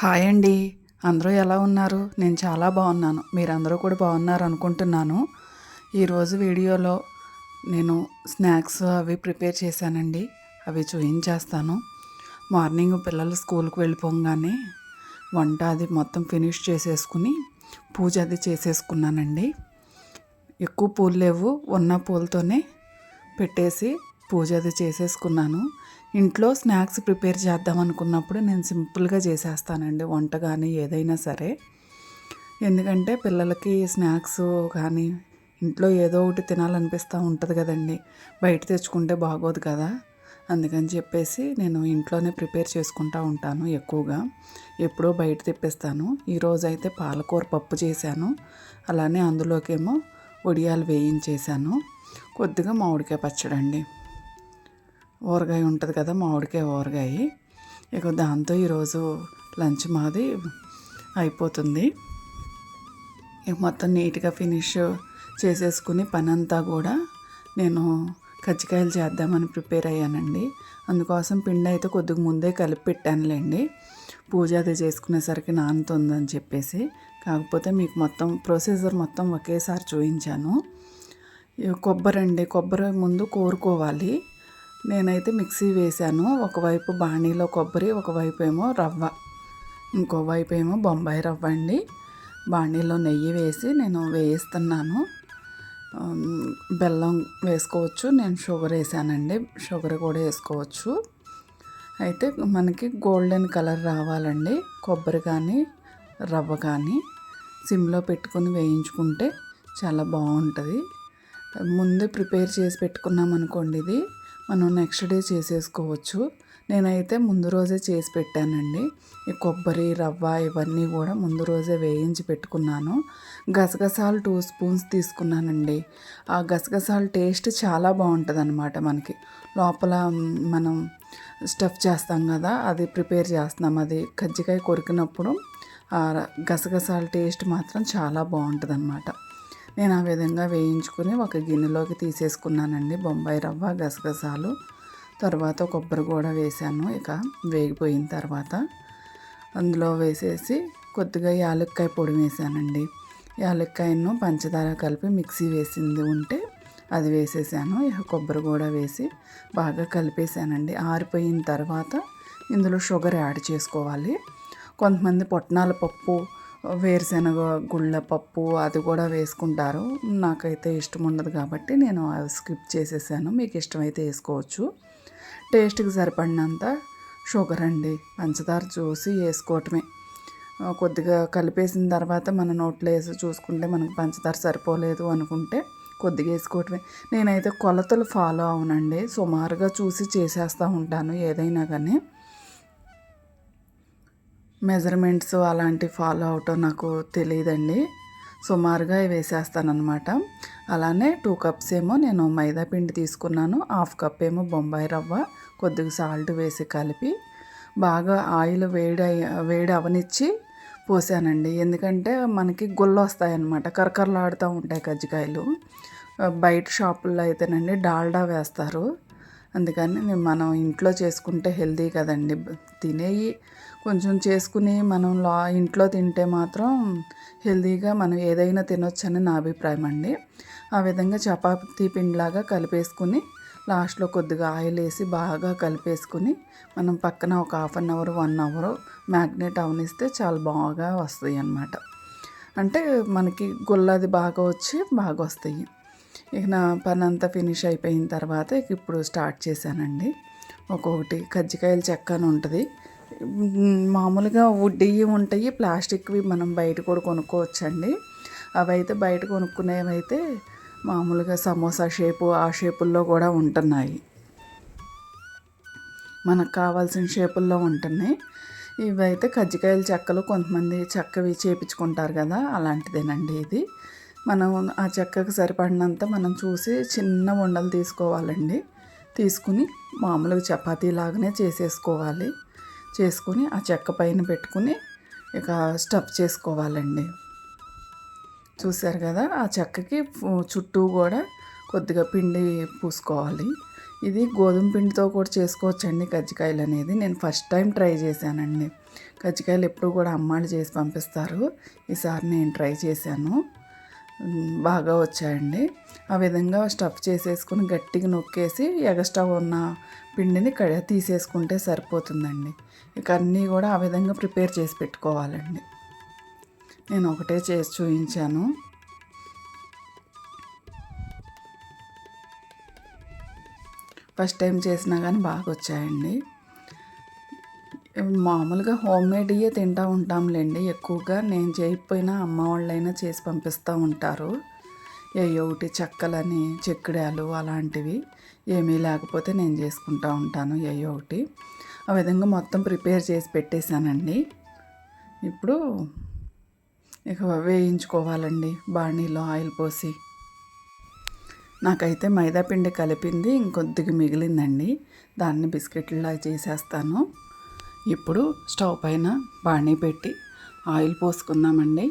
Hi అండి. అందరూ ఎలా ఉన్నారు? నేను చాలా బాగున్నాను. మీరందరూ కూడా బాగున్నారు అనుకుంటున్నాను. ఈరోజు వీడియోలో నేను స్నాక్స్ అవి ప్రిపేర్ చేశానండి. అవి చూయించేస్తాను. మార్నింగ్ పిల్లలు స్కూల్కి వెళ్ళిపోగానే వంట అది మొత్తం ఫినిష్ చేసేసుకుని పూజ అది చేసేసుకున్నానండి. ఎక్కువ పూలు లేవు, ఉన్న పూలతోనే పెట్టేసి పూజ అది చేసేసుకున్నాను. ఇంట్లో స్నాక్స్ ప్రిపేర్ చేద్దాం అనుకున్నప్పుడు నేను సింపుల్గా చేసేస్తానండి వంట కానీ ఏదైనా సరే. ఎందుకంటే పిల్లలకి స్నాక్స్ కానీ ఇంట్లో ఏదో ఒకటి తినాలనిపిస్తూ ఉంటుంది కదండి. బయట తెచ్చుకుంటే బాగోదు కదా. అందుకని చెప్పేసి నేను ఇంట్లోనే ప్రిపేర్ చేసుకుంటూ ఉంటాను ఎక్కువగా. ఎప్పుడో బయట తెప్పిస్తాను. ఈరోజైతే పాలకూర పప్పు చేశాను. అలానే అందులోకేమో వడియాలు వేయించేసాను. కొద్దిగా మామిడికాయ పచ్చడండి. ఊరగాయ ఉంటుంది కదా, మామిడికాయ ఊరగాయ. ఇక దాంతో ఈరోజు లంచ్ మాది అయిపోతుంది. ఇక మొత్తం నీట్గా ఫినిష్ చేసేసుకుని పని అంతా కూడా నేను కజ్జికాయలు చేద్దామని ప్రిపేర్ అయ్యానండి. అందుకోసం పిండి అయితే కొద్దిగా ముందే కలిపి పెట్టానులేండి, పూజ అది చేసుకునేసరికి నానుతుందని చెప్పేసి. కాకపోతే మీకు మొత్తం ప్రొసీజర్ మొత్తం ఒకేసారి చూపించాను. కొబ్బరి ముందు కోరుకోవాలి. నేనైతే మిక్సీ వేశాను. ఒకవైపు బాణీలో కొబ్బరి, ఒకవైపు ఏమో రవ్వ, ఇంకోవైపు ఏమో బొంబాయి రవ్వ అండి. బాణీలో నెయ్యి వేసి నేను వేయిస్తున్నాను. బెల్లం వేసుకోవచ్చు, నేను షుగర్ వేసానండి. షుగర్ కూడా వేసుకోవచ్చు. అయితే మనకి గోల్డెన్ కలర్ రావాలండి. కొబ్బరి కానీ రవ్వ కానీ సిమ్లో పెట్టుకుని వేయించుకుంటే చాలా బాగుంటుంది. ముందే ప్రిపేర్ చేసి పెట్టుకున్నాం అనుకోండి, ఇది మనం నెక్స్ట్ డే చేసేసుకోవచ్చు. నేనైతే ముందు రోజే చేసి పెట్టానండి. ఈ కొబ్బరి రవ్వ ఇవన్నీ కూడా ముందు రోజే వేయించి పెట్టుకున్నాను. గసగసాలు 2 స్పూన్స్ తీసుకున్నానండి. ఆ గసగసాల టేస్ట్ చాలా బాగుంటుంది అన్నమాట. మనకి లోపల మనం స్టఫ్ చేస్తాం కదా, అది ప్రిపేర్ చేస్తున్నాం, అది కజ్జికాయ కొరికినప్పుడు ఆ గసగసాల టేస్ట్ మాత్రం చాలా బాగుంటుంది అన్నమాట. నేను ఆ విధంగా వేయించుకుని ఒక గిన్నెలోకి తీసేసుకున్నానండి బొంబాయి రవ్వ, గసగసాలు. తర్వాత కొబ్బరి కూడా వేసాను. ఇక వేగిపోయిన తర్వాత అందులో వేసేసి కొద్దిగా యాలక్కాయ పొడి వేసానండి. యాలక్కాయను పంచదార కలిపి మిక్సీ వేసింది ఉంటే అది వేసేసాను. ఇక కొబ్బరి కూడా వేసి బాగా కలిపేసానండి. ఆరిపోయిన తర్వాత ఇందులో షుగర్ యాడ్ చేసుకోవాలి. కొంతమంది పుట్నాల పప్పు, వేరుశనగ గుళ్ళ పప్పు అది కూడా వేసుకుంటారు. నాకైతే ఇష్టం ఉండదు కాబట్టి నేను అది స్కిప్ చేసేసాను. మీకు ఇష్టమైతే వేసుకోవచ్చు. టేస్ట్కి సరిపడినంత షుగర్ అండి, పంచదార చూసి వేసుకోవటమే. కొద్దిగా కలిపేసిన తర్వాత మన నోట్లో వేసి చూసుకుంటే మనకు పంచదార సరిపోలేదు అనుకుంటే కొద్దిగా వేసుకోవటమే. నేనైతే కొలతలు ఫాలో అవునండి. సుమారుగా చూసి చేసేస్తూ ఉంటాను ఏదైనా కానీ. మెజర్మెంట్స్ అలాంటి ఫాలో అవటం నాకు తెలియదండి. సుమారుగా వేసేస్తానమాట. అలానే 2 కప్స్ ఏమో నేను మైదా పిండి తీసుకున్నాను. 1/2 కప్ ఏమో బొంబాయి రవ్వ, కొద్దిగా సాల్ట్ వేసి కలిపి బాగా ఆయిల్ వేడి అవనిచ్చి పోసానండి. ఎందుకంటే మనకి గుళ్ళు వస్తాయన్నమాట, కరకరలాడుతూ ఉంటాయి కజ్జికాయలు. బయట షాపుల్లో అయితేనండి డాల్డా వేస్తారు. అందుకని మనం ఇంట్లో చేసుకుంటే హెల్దీ కదండి. తినేవి కొంచెం చేసుకుని మనం ఇంట్లో తింటే మాత్రం హెల్దీగా మనం ఏదైనా తినొచ్చని నా అభిప్రాయం అండి. ఆ విధంగా చపాతీ పిండిలాగా కలిపేసుకుని లాస్ట్లో కొద్దిగా ఆయిల్ వేసి బాగా కలిపేసుకుని మనం పక్కన ఒక 1/2 అవర్ 1 అవర్ మ్యాగ్నేట్ అవనిస్తే చాలా బాగా వస్తాయి అన్నమాట. అంటే మనకి గుల్లది బాగా వచ్చి బాగా వస్తాయి. ఇక నా పని అంతా ఫినిష్ అయిపోయిన తర్వాత ఇప్పుడు స్టార్ట్ చేశానండి. ఒక్కొక్కటి కజ్జికాయల చెక్క అని ఉంటుంది. మామూలుగా వుడ్డివి ఉంటాయి, ప్లాస్టిక్వి మనం బయట కూడా కొనుక్కోవచ్చండి. అవైతే బయట కొనుక్కునేవైతే మామూలుగా సమోసా షేపు ఆ షేపుల్లో కూడా ఉంటున్నాయి, మనకు కావాల్సిన షేపుల్లో ఉంటున్నాయి. ఇవైతే కజ్జికాయల చెక్కలు కొంతమంది చెక్కవి చేపించుకుంటారు కదా, అలాంటిదేనండి ఇది. మనం ఆ చెక్కకు సరిపడినంత మనం చూసి చిన్న ఉండలు తీసుకోవాలండి. తీసుకుని మామూలుగా చపాతీ లాగానే చేసేసుకోవాలి. చేసుకుని ఆ చెక్క పైన పెట్టుకుని ఇక స్టఫ్ చేసుకోవాలండి. చూసారు కదా, ఆ చెక్కకి చుట్టూ కూడా కొద్దిగా పిండి పూసుకోవాలి. ఇది గోధుమ పిండితో కూడా చేసుకోవచ్చండి కజ్జికాయలు అనేది. నేను ఫస్ట్ టైం ట్రై చేశానండి. కజ్జికాయలు ఎప్పుడు కూడా అమ్మాళ్ళు చేసి పంపిస్తారు. ఈసారి నేను ట్రై చేశాను, బాగా వచ్చాయండి. ఆ విధంగా స్టఫ్ చేసేసుకుని గట్టిగా నొక్కేసి ఎగస్ట్రా ఉన్న పిండిని తీసేసుకుంటే సరిపోతుందండి. ఇక అన్నీ కూడా ఆ విధంగా ప్రిపేర్ చేసి పెట్టుకోవాలండి. నేను ఒకటే చేసి చూపించాను. ఫస్ట్ టైం చేసినా కానీ బాగా వచ్చాయండి. మామూలుగా హోమ్మేడ్యే తింటూ ఉంటాంలేండి. ఎక్కువగా నేను చేయకపోయినా అమ్మ వాళ్ళైనా చేసి పంపిస్తూ ఉంటారు. ఒకటి చెక్కలని, చెక్కుడాలు అలాంటివి ఏమీ లేకపోతే నేను చేసుకుంటూ ఉంటాను ఒకటి. ఆ విధంగా మొత్తం ప్రిపేర్ చేసి పెట్టేశానండి. ఇప్పుడు ఇక వేయించుకోవాలండి బాణీలో ఆయిల్ పోసి. నాకైతే మైదా పిండి కలిపింది ఇంకొద్దిగా మిగిలిందండి. దాన్ని బిస్కెట్లా చేసేస్తాను. ఇప్పుడు స్టవ్ పైన బాణీ పెట్టి ఆయిల్ పోసుకుందామండి.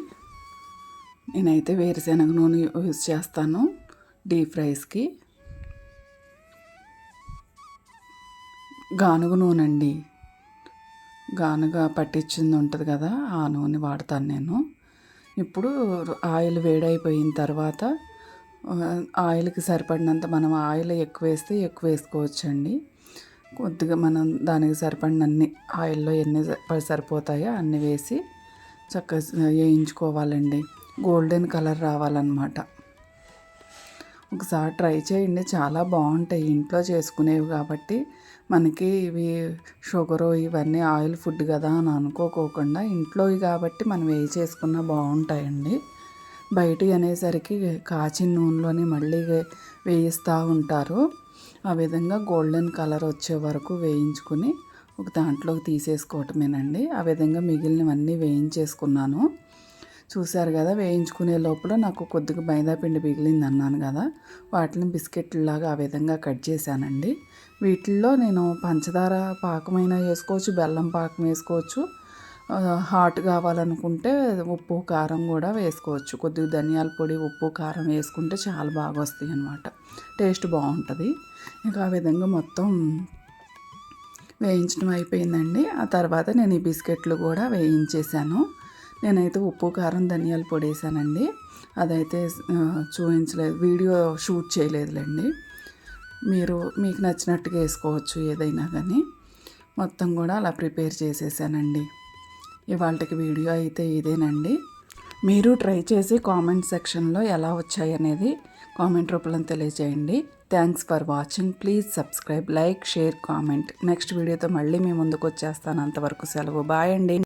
నేనైతే వేరుశనగ నూనె యూజ్ చేస్తాను డీప్ ఫ్రైస్కి. గానుగ నూనె అండి, గానుగ పట్టించింది ఉంటుంది కదా, ఆ నూనె వాడతాను నేను. ఇప్పుడు ఆయిల్ వేడైపోయిన తర్వాత ఆయిల్కి సరిపడినంత మనం ఆయిల్ ఎక్కువ వేస్తే ఎక్కువ వేసుకోవచ్చండి. కొద్దిగా మనం దానికి సరిపడినన్ని ఆయిల్లో ఎన్ని సరిపోతాయో అన్ని వేసి చక్కగా వేయించుకోవాలండి. గోల్డెన్ కలర్ రావాలన్నమాట. ఒకసారి ట్రై చేయండి, చాలా బాగుంటాయి. ఇంట్లో చేసుకునేవి కాబట్టి మనకి ఇవి షుగరు ఇవన్నీ ఆయిల్ ఫుడ్ కదా అని అనుకోకుండా ఇంట్లోవి కాబట్టి మనం వేయి చేసుకున్నా బాగుంటాయండి. బయట అనేసరికి కాచిన నూనెలోని మళ్ళీ వేయిస్తూ ఉంటారు. ఆ విధంగా గోల్డెన్ కలర్ వచ్చే వరకు వేయించుకుని ఒక దాంట్లోకి తీసేసుకోవటమేనండి. ఆ విధంగా మిగిలినవన్నీ వేయించేసుకున్నాను. చూశారు కదా, వేయించుకునే లోపల నాకు కొద్దిగా మైదా పిండి మిగిలింది అన్నాను కదా, వాటిని బిస్కెట్లాగా ఆ విధంగా కట్ చేశానండి. వీటిల్లో నేను పంచదార పాకమైనా వేసుకోవచ్చు, బెల్లం పాకం వేసుకోవచ్చు. హాట్ కావాలనుకుంటే ఉప్పు కారం కూడా వేసుకోవచ్చు. కొద్దిగా ధనియాల పొడి, ఉప్పు కారం వేసుకుంటే చాలా బాగా వస్తాయి అన్నమాట, టేస్ట్ బాగుంటుంది. ఇంకా ఆ విధంగా మొత్తం వేయించడం అయిపోయిందండి. ఆ తర్వాత నేను ఈ బిస్కెట్లు కూడా వేయించేసాను. నేనైతే ఉప్పు కారం ధనియాల పొడి వేసానండి. అదైతే చూపించలేదు, వీడియో షూట్ చేయలేదులేండి. మీకు నచ్చినట్టుగా వేసుకోవచ్చు ఏదైనా కానీ. మొత్తం కూడా అలా ప్రిపేర్ చేసేసానండి. ఇవాళకి వీడియో అయితే ఇదేనండి. మీరు ట్రై చేసి కామెంట్ సెక్షన్లో ఎలా వచ్చాయనేది కామెంట్ రూపంలో తెలియజేయండి. Thanks for watching. Please subscribe, like, share, comment. Next వీడియోతో మళ్ళీ మీ ముందుకు వచ్చేస్తాను. అంతవరకు సెలవు. బాయ్ అండి.